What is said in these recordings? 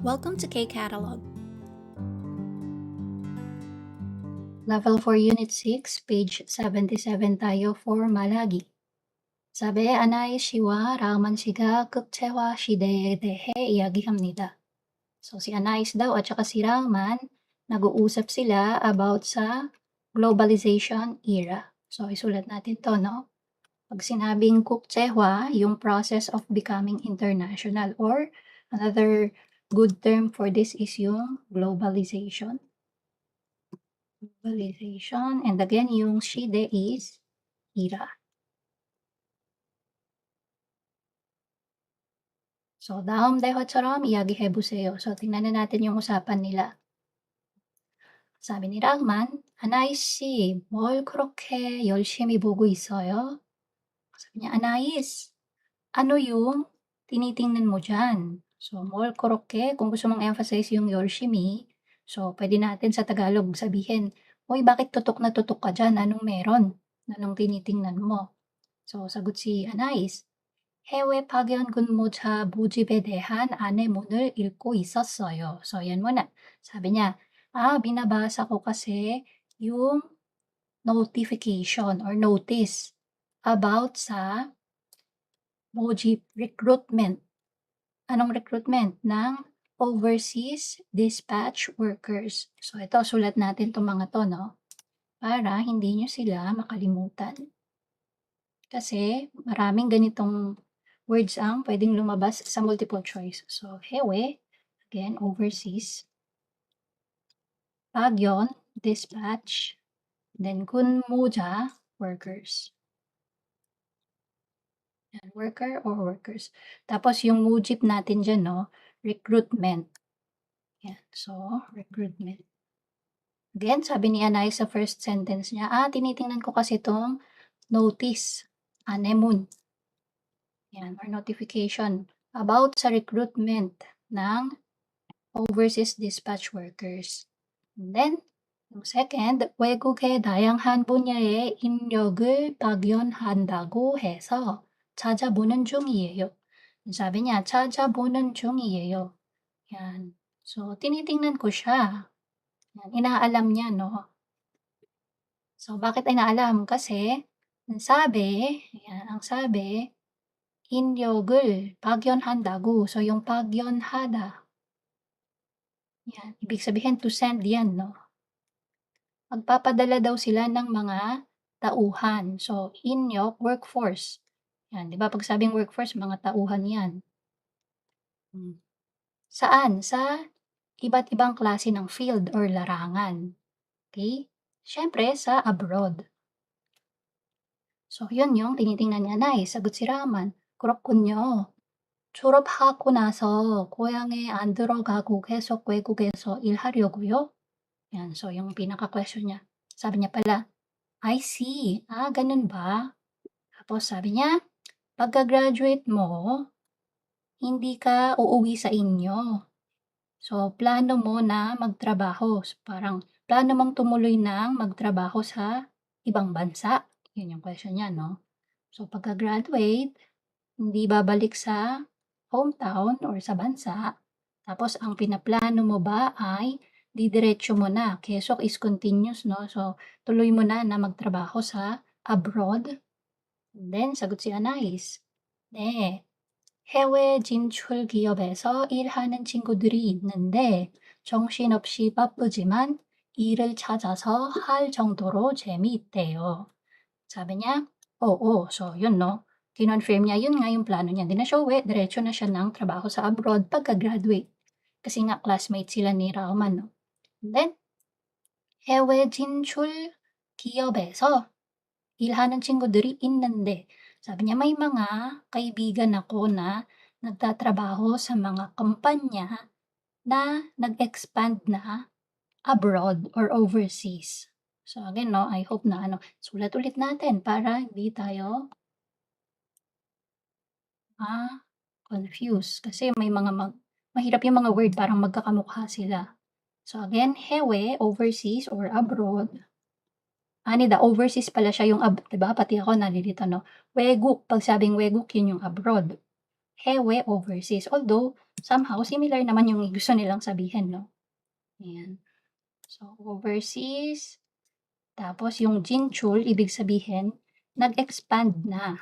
Welcome to K-Catalog. Level 4 Unit 6, page 77 tayo for malagi. 사배 아나이 씨와 라흐만 씨가 극체화 시대에 대해 이야기합니다. So si Anais daw at saka si Rahman, nag-uusap sila about sa globalization era. So isulat natin to, no? Pag sinabing 국제화, yung process of becoming international, or another good term for this is yung globalization. And again, yung shide is era. So, 다음 대화처럼 이야기해보세요. So, tingnan na natin yung usapan nila. 사비 ni Rahman, 아나이 씨, 뭘 그렇게 열심히 보고 있어요? Sabi niya, Anais, ano yung tinitingnan mo dyan? So, 뭘 그렇게, kung gusto mong emphasize yung 열심히, so, pwede natin sa Tagalog sabihin, Uy, bakit tutok na tutok ka dyan? Anong meron? Anong tinitingnan mo? So, sagot si Anais, 해외 파견 근무자 모집에 대한 안내문을 읽고 있었어요. So, yan muna. Sabi niya, binabasa ko kasi yung notification or notice about sa mojib recruitment. Anong recruitment? Ng overseas dispatch workers. So, ito, sulat natin itong mga to, no? Para hindi nyo sila makalimutan. Kasi maraming ganitong words ang pwedeng lumabas sa multiple choice. So, hewe, again, overseas. Pagyon, dispatch. Then, kunmuja, workers. Yan, worker or workers. Tapos, yung mujib natin dyan, no? Recruitment. Yan, so, recruitment. Again, sabi ni Anay sa first sentence niya, tinitingnan ko kasi itong notice, anemun. Yan, or notification about sa recruitment ng overseas dispatch workers. And then, yung second, 외국의 다양한 분야의 인력을 파견한다고 해서 찾아보는 중이에요. Sabi niya, 찾아보는 중이에요. Yan. So, tinitingnan ko siya. Yan, inaalam niya, no? So, bakit inaalam? Kasi, ang sabi, 인력을 파견한다고. So, yung 파견하다. Yan. Ibig sabihin, to send yan, no? Magpapadala daw sila ng mga tauhan. So, inlyok, workforce. Yan. Di ba? Pag sabing workforce, mga tauhan yan. Saan? Sa iba't ibang klase ng field or larangan. Okay? Siyempre, sa abroad. So, yun yung tinitingnan niya, Nay. Sagot si Rahman. 그렇군요. 졸업하고 나서 고향에 안 들어가고 계속 외국에서 일하려고요? Yan, so yung pinaka-question niya. Sabi niya pala, I see. Ganun ba? Tapos sabi niya, pagka-graduate mo, hindi ka uuwi sa inyo. So, plano mo na magtrabaho. So, parang, plano mong tumuloy ng magtrabaho sa ibang bansa? Yun yung question niya, no? So, pagka-graduate, hindi babalik sa hometown or sa bansa. Tapos, ang pinaplano mo ba ay didiretso mo na. Kesok is continuous, no? So, tuloy mo na magtrabaho sa abroad. And then, sagot si Anais. 네, 해외 진출 기업에서 일하는 친구들이 있는데 정신없이 바쁘지만 일을 찾아서 할 정도로 재미있대요. Sabi niya, oo. So, yun, no? Kinonfirm niya, yun nga yung plano niya. Hindi na siya uwi, diretso na siya ng trabaho sa abroad pagka-graduate. Kasi nga, classmate sila ni Rahman, no? And then, 해외 진출 기업에서 일하는 친구들이 있는데, sabi niya, may mga kaibigan ako na nagtatrabaho sa mga kumpanya na nag-expand na abroad or overseas. So again, no, I hope na sulat ulit natin para hindi tayo confused. Kasi may mga mahirap yung mga word, parang magkakamukha sila. So again, hewe, overseas or abroad. Nida, overseas pala siya yung, diba? Pati ako nalilito, no? Weguk, pag sabing weguk, yun yung abroad. Hewe, overseas. Although, somehow similar naman yung gusto nilang sabihin 'no, ayan. So, overseas, tapos yung Jinchul ibig sabihin nag-expand na,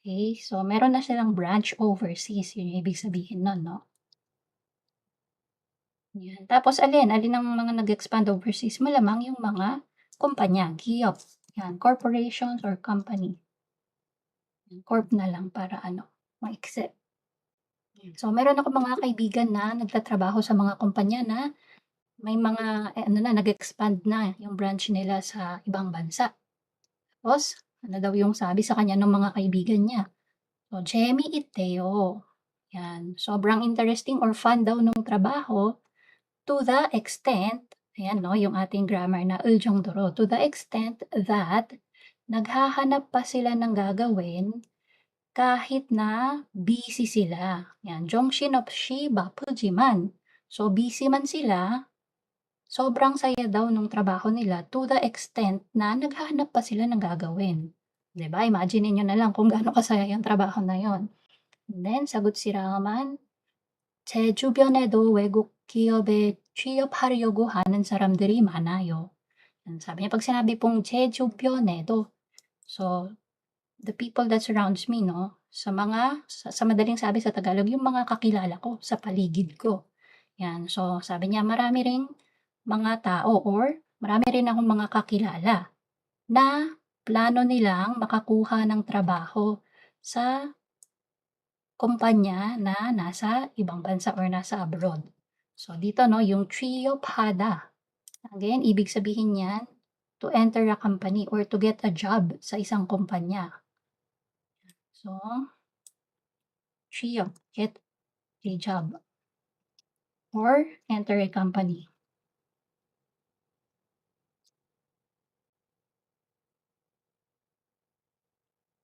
okey. So, meron na silang branch overseas, yun yung ibig sabihin nun 'no, yan. Tapos alin ang mga nag-expand overseas, malamang yung mga kumpanya, GIOP, yan, corporations or company. Corp na lang para ano, maiksi. So, meron akong mga kaibigan na nagtatrabaho sa mga kumpanya na may mga, ano na, nag-expand na yung branch nila sa ibang bansa. Tapos, ano daw yung sabi sa kanya ng mga kaibigan niya, so, "재미있대요." Yan, sobrang interesting or fun daw nung trabaho to the extent, ayan 'no, yung ating grammar na 을 정도로, to the extent that naghahanap pa sila ng gagawin kahit na busy sila. Yan, 정신없이 바쁘지만, so busy man sila, sobrang saya daw nung trabaho nila to the extent na naghahanap pa sila ng gagawin. 'Di ba, imagine niyo na lang kung gaano kasaya yung trabaho na yon. And then sagot si Rahman, "제 주변에도 외국 기업에 취업하려고 하는 사람들이 많아요." Yan, sabi niya 'pag sinabi pong "제 주변에도", so the people that surrounds me 'no, sa madaling sabi sa Tagalog, yung mga kakilala ko, sa paligid ko, 'yan. So, sabi niya marami ring mga tao or marami rin akong mga kakilala na plano nilang makakuha ng trabaho sa kumpanya na nasa ibang bansa or nasa abroad. So, dito 'no, yung 취업하다, again ibig sabihin niyan, to enter a company or to get a job sa isang kumpanya. So, 취업, get a job or enter a company.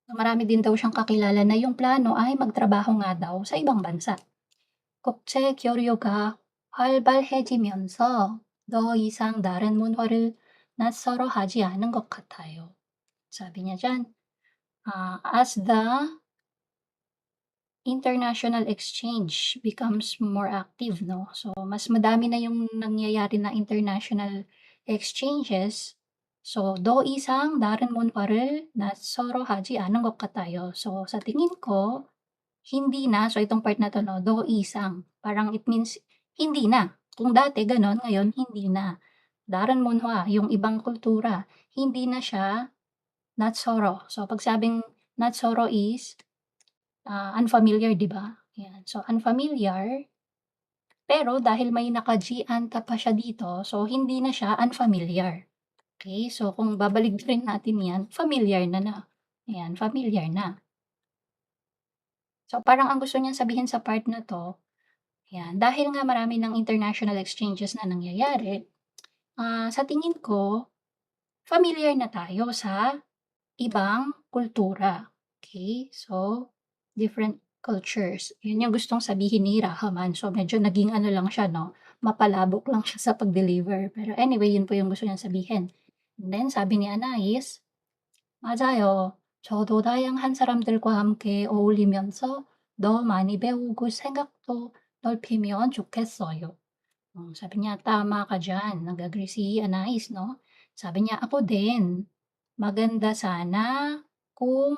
So, marami din daw siyang kakilala na yung plano ay magtrabaho nga daw sa ibang bansa. 국제 교류가 활발해지면서 더 이상 다른 문화를 낯설어 하지 않은 것 같아요. Sabi niya diyan, as the international exchange becomes more active 'no, so mas madami na yung nangyayari na international exchanges. So 더 이상 다른 문화를 낯설어 하지 않은 것 같아요. So sa tingin ko, hindi na, so itong part na 'to 'no, 더 이상, parang it means hindi na. Kung dati gano'n, ngayon hindi na. 다른 문화, yung ibang kultura, hindi na siya 낯설어. So 'pag sabing 낯설어 is unfamiliar 'di ba? Yan. So unfamiliar, pero dahil may naka-G-anta pa siya dito, so hindi na siya unfamiliar. Okay, so kung babaligtarin natin 'yan, familiar na. Ayan, familiar na. So parang ang gusto niyang sabihin sa part na 'to, ayan, dahil nga marami ng international exchanges na nangyayari, sa tingin ko, familiar na tayo sa ibang kultura. Okay, so different cultures. Yun yung gustong sabihin ni Rahman. So medyo naging ano lang siya 'no, mapalabok lang siya sa pag-deliver. Pero anyway, yun po yung gusto niyang sabihin. And then sabi ni Anais, "맞아요. 저도 다양한 사람들과 함께 어울리면서 더 많이 배우고 생각도 넓히면 좋겠어요." Sabi niya, "Tama ka diyan." Nag-agree si Anais 'no. Sabi niya, "Ako din. Maganda sana kung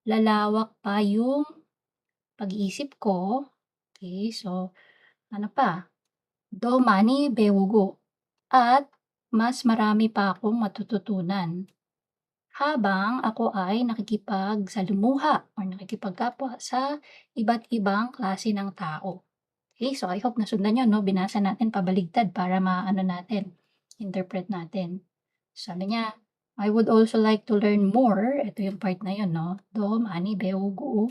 lalawak pa yung pag-iisip ko." Okay, so ano pa, "더 많이 배우고" at mas marami pa akong matututunan habang ako ay nakikipagsalimuha or nakikipagkapwa sa iba't ibang klase ng tao. Okay, so I hope nasundan niyo 'no, binasa natin pabaligtad para maano natin, interpret natin. Sabi niya, "I would also like to learn more." Ito yung part na yun 'no, "더 많이 배우고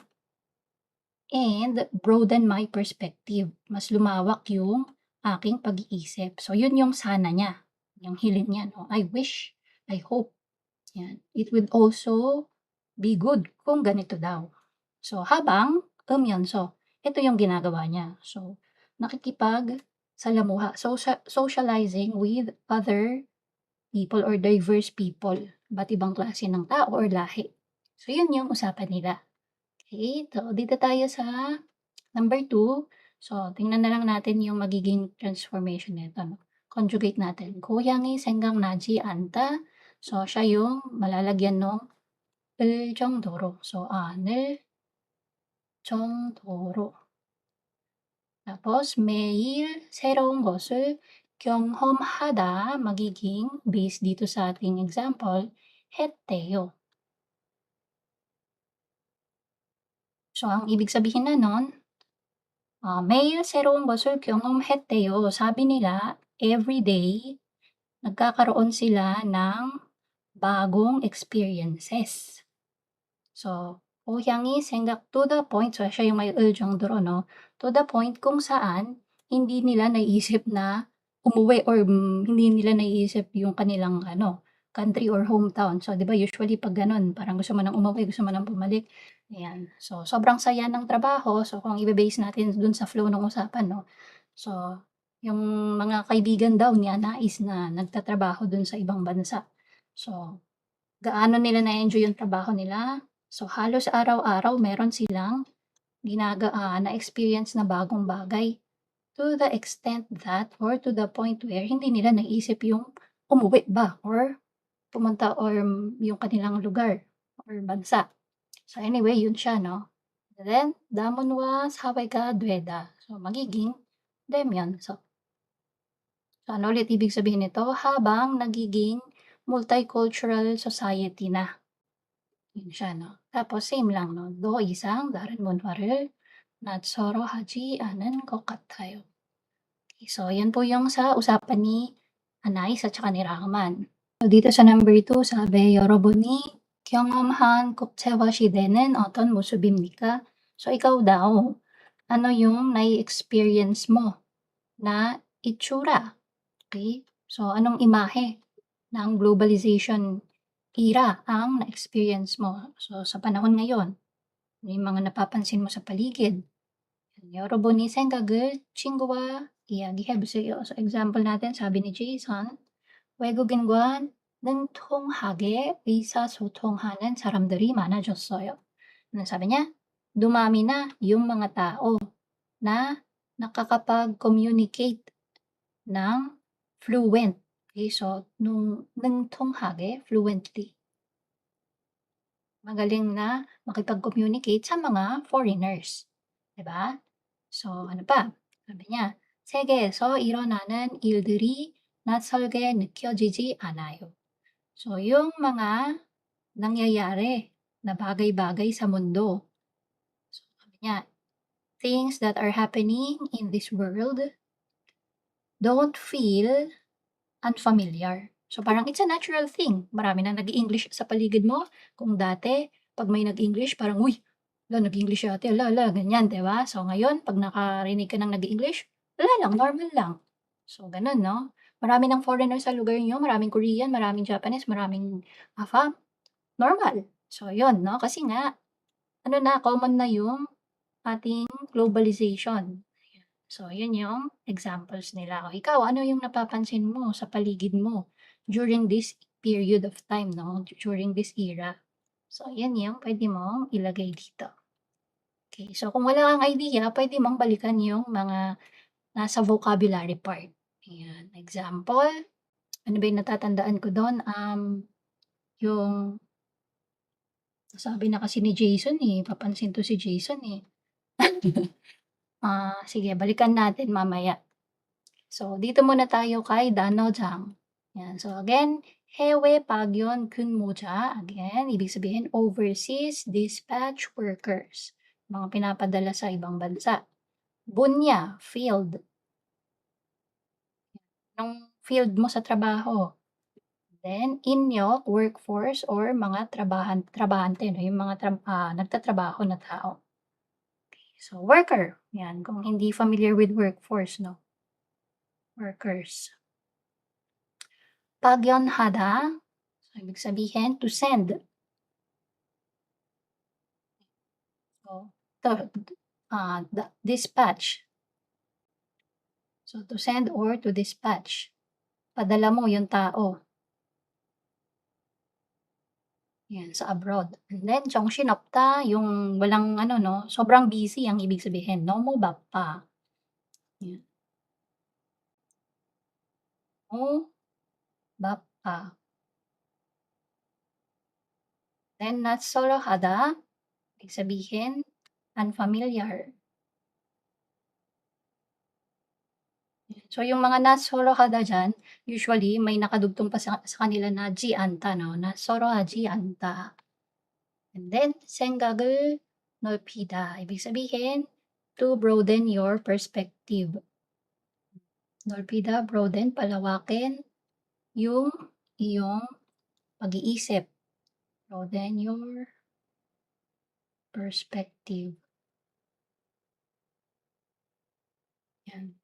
and broaden my perspective." Mas lumawak yung aking pag-iisip. So yun yung sana niya, yung hiling niya 'no, I wish, I hope, yan. It would also be good kung ganito daw. So habang umyanso, ito yung ginagawa niya. So nakikipagsalamuha, socializing with other people or diverse people, iba't ibang klase ng tao or lahi. So yun yung usapan nila. Okay, so dito tayo sa number 2. So, tingnan na lang natin yung magiging transformation nito 'no. Conjugate natin, 고향이 생각나지 않다. So, siya yung malalagyan nung 을 정도로. So, 안을 정도로. tapos 매일 새로운 것을 경험하다 magiging based dito sa ating example, 했대요. So, ang ibig sabihin na nun, 매일 새로운 것을 경험했대요. Sabi nila, everyday nagkakaroon sila ng bagong experiences. So, 고향이 생각 to the point, so siya yung may 을 정도로 'no, to the point kung saan hindi nila naiisip na umuwi or hindi nila naiisip yung kanilang ano, country or hometown. So, 'di ba usually 'pag gano'n parang gusto mo ng umuwi, gusto mo ng bumalik, ayan. So, sobrang saya ng trabaho, so kung ibe-base natin dun sa flow ng usapan 'no, so yung mga kaibigan daw niya nais na nagtatrabaho dun sa ibang bansa. So, gaano nila na-enjoy yung trabaho nila? So, halos araw-araw meron silang na-experience na bagong bagay. To the extent that or to the point where hindi nila naisip yung umuwi ba or pumunta or yung kanilang lugar or bansa. So, anyway, yun siya 'no. Then, 다문화 사회가 되다. So, magiging them yun. So ano ulit ibig sabihin nito? Habang nagiging multicultural society na. Yun siya 'no. Tapos same lang 'no. 더 이상 다른 문화를 낯설어하지 않은 것 같아요. Okay, so yan po yung sa usapan ni Anais at saka ni Rahman. So dito sa number 2 sabi, 여러분이 경험한 국제화 시대는 어떤 모습입니까? So ikaw daw, ano yung nai-experience mo na itsura? Okay, so anong imahe ng globalization era ang na-experience mo? So sa panahon ngayon, ano yung mga napapansin mo sa paligid? 여러분이 생각을 친구와 이야기해 보세요. So example natin sabi ni Jason, 외국인과 능통하게 의사소통하는 사람들이 많아졌어요. Ano sabi niya? Dumami na yung mga tao na nakakapag-communicate ng fluent. Okay, so nung 능통하게, fluently. Magaling na makipag-communicate sa mga foreigners, 'di ba? So ano pa? Sabi niya, 세계에서 일어나는 일들이 낯설게 느껴지지 않아요. So yung mga nangyayari na bagay-bagay sa mundo. So sabi niya, things that are happening in this world don't feel unfamiliar. So parang it's a natural thing. Marami nang nag-i-English sa paligid mo. Kung dati 'pag may nag-English parang, "Uy, nag-English si ate, ganyan, 'di ba? So ngayon 'pag nakarinig ka ng nag-i-English, wala lang, normal lang. So gano'n 'no? Marami ng foreigner sa lugar niyo, maraming Korean, maraming Japanese, maraming AFAM, normal. So 'yun 'no, kasi nga ano na, common na yung ating globalization. So, yun yung examples nila. O ikaw, ano yung napapansin mo sa paligid mo during this period of time, no? During this era. So, yan yung pwede mong ilagay dito. Okay, so kung wala kang idea, pwede mong balikan yung mga nasa vocabulary part. Ayan, example, ano ba yung natatandaan ko doon? Yung sabi na kasi ni Jason eh, papansin to si Jason eh. Sige, balikan natin mamaya. So, dito muna tayo kay Danojang. Yan. So, again, 해외 파견 근무자. Again, ibig sabihin overseas dispatch workers. Mga pinapadala sa ibang bansa. Bunya, field. Anong field mo sa trabaho? Then, inyo, workforce or mga trabahante, no? Yung mga nagtatrabaho na tao. Okay. So, worker. Yan. Kung hindi familiar with workforce, no? Workers. 파견하다. So, ibig sabihin, to send. So, dispatch. So, to send or to dispatch. Padala mo yung tao. Yan, sa abroad. And then, 정신없다, yung walang ano, no, sobrang busy ang ibig sabihin. 너무 바빠. Yan. Mo, baka. Then, natsolojada, ibig sabihin, unfamiliar. So, yung mga natsolojada dyan, usually may nakadugtong pa sa kanila na jianta, no? Natsoloha jianta. And then, 생각을 넓히다. ibig sabihin, to broaden your perspective. 넓히다, broaden, palawakin yung iyong pag-iisip. Broaden your perspective. Yan.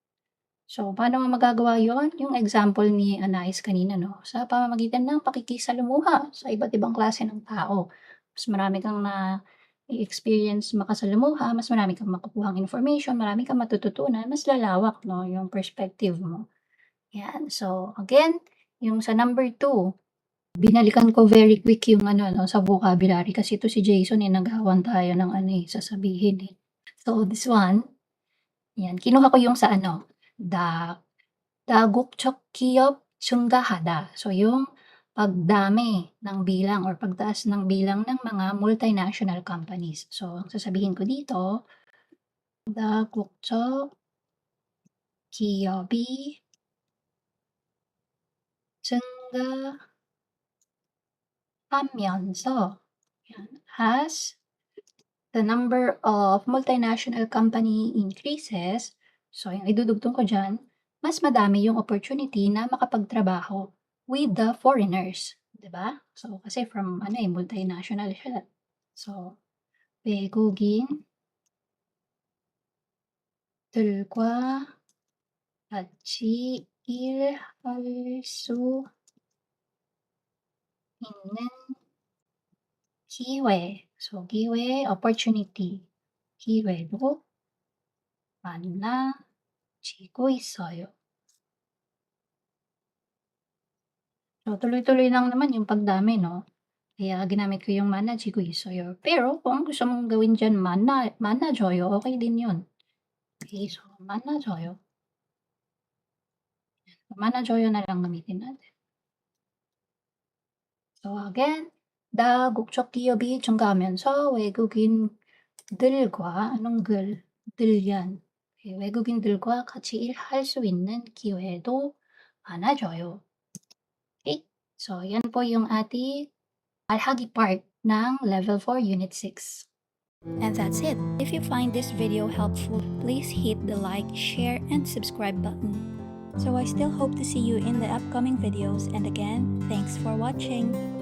So, paano mo magagawa yon? Yung example ni Anais kanina, no? Sa pamamagitan ng pakikisalamuha sa iba't ibang klase ng tao. Mas marami kang na-experience makasalamuha, mas marami kang makukuhang information, marami kang matututunan, mas lalawak, no? Yung perspective mo. Yan. So, again, yung sa number 2, binalikan ko very quick yung ano, no, sa vocabulary kasi ito si Jason, naghawan tayo ng ano sasabihin eh. So, this one, yan, kinuha ko yung sa ano, da국적 기업 증가하다. So, yung pagdami ng bilang or pagtaas ng bilang ng mga multinational companies. So, ang sasabihin ko dito, da국적 기업이 증가하면서 yan, as the number of multinational company increases, so yung idudugtong ko dyan, mas madami yung opportunity na makapagtrabaho with the foreigners. 'Di ba? So, kasi from multinational siya. So, 외국인들과 같이 일할 수 있는 기회. So, 기회, opportunity. 기회도 많아지고 있어요. So, tuloy-tuloy lang naman yung pagdami, no? Kaya ginamit ko yung manachiko isoyo. Pero kung gusto mong gawin diyan manajoyo, okey din yun. Okay, so manajoyo. Manajoyo na lang gamitin natin. So again, 다국적 기업이 증가하면서 외국인들과 anong 들 yan? Okay, 외국인들과 같이 일할 수 있는 기회도 많아져요. Okay, so yan po yung ating alhagi part ng Level 4 Unit 6. And that's it. If you find this video helpful, please hit the like, share, and subscribe button. So I still hope to see you in the upcoming videos, and again, thanks for watching.